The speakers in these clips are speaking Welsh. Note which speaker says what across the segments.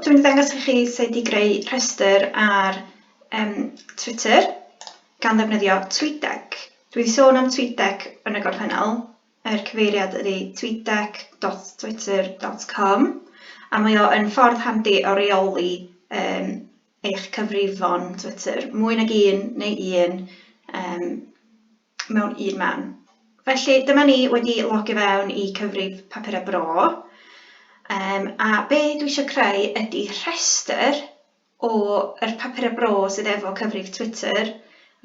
Speaker 1: dwi'n mynd i ddangos i chi sut i greu rhestr ar Twitter gan ddefnyddio TweetDeck. Dwi wedi sôn am TweetDeck yn y gorffennol. Yr cyfeiriad ydy tweetdeck.twitter.com a mae o yn ffordd handi o reoli eich cyfrifon Twitter. Mwy nag un neu un mewn un man. Felly dyma ni wedi logio fewn i cyfrif papurau bro. A be dwi eisiau creu ydy rhestr o'r papurau bro sydd efo cyfrif Twitter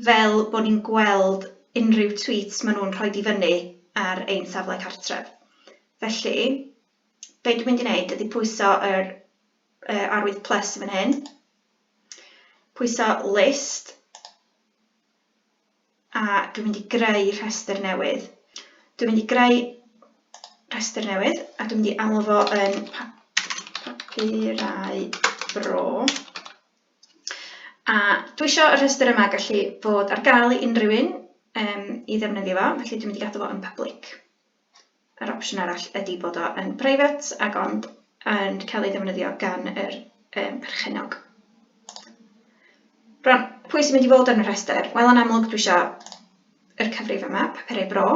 Speaker 1: fel bod ni'n gweld unrhyw tweets maen nhw'n rhoi i fyny ar ein safle cartref. Felly, be dwi'n mynd i wneud ydy pwyso yr arwydd plus fan hyn, pwyso list, a dwi'n mynd i greu rhestr newydd. Dwi'n mynd i greu rhestr newydd a dwi'n mynd i alw fo yn papurau bro. A dwi eisiau y rhestr yma gallu bod ar gael i unrhyw un i ddefnyddio fo, felly dwi'n mynd i gadw fo yn public. Yr opsiwn arall ydy bod o yn private ac ond yn cael ei ddefnyddio gan yr perchennog. Rwan, pwy sy'n mynd i fod yn y rhestr? Wel, yn amlwg dwi eisiau yr cyfrif yma, papurau bro.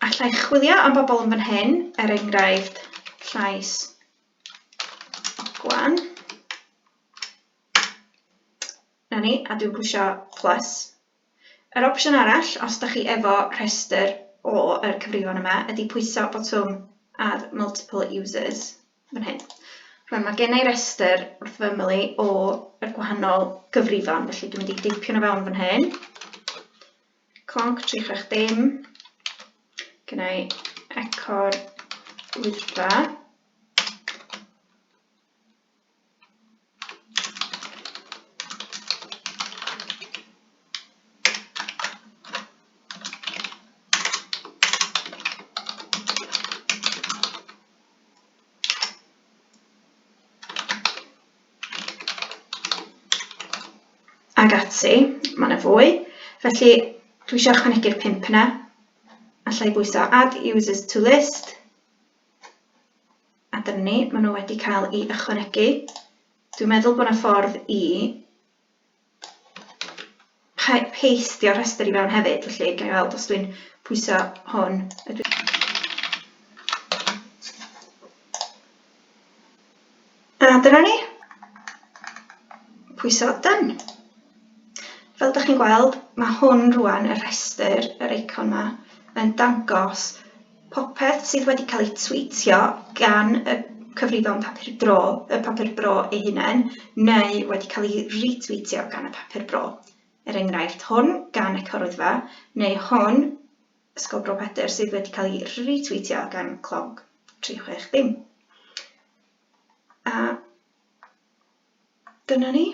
Speaker 1: Allai chwilio am bobl yn fan hyn, enghraifft llais ogwan. Na ni, a dwi'n pwysio plus. Yr opsiwn arall, os ydych chi efo rhestr o'r cyfrifon yma, ydy pwyso botwm add multiple users fan hyn. Rwan, mae gen i rhestr wrth fy ymyl o'r gwahanol gyfrifon, felly dwi'n mynd i deipio nhw fewn fan hyn. Conc 360. Gyda i echo'r wyddfa. Ag ati, mae yna fwy. Felly, dwi eisiau ychwanegu'r 5 yna. Allai bwyso add users to list. A dyna ni, maen nhw wedi cael ei ychwanegu. Dwi'n meddwl bod yna ffordd i pasteio rhestr i fewn hefyd, felly gael weld os dwi'n pwyso hwn. A dyna ni. Pwyso done. Fel ydych chi'n gweld, mae hwn rwan, y rhestr, yr eicon yma, yn dangos popeth sydd wedi cael ei tweetio gan y cyfrifon papur bro ei hunain, neu wedi cael ei retweetio gan y papur bro. Enghraifft hwn gan y corwyddfa, neu hwn, ysgol bro Pedyr, sydd wedi cael ei retweetio gan clog 360. A dyna ni.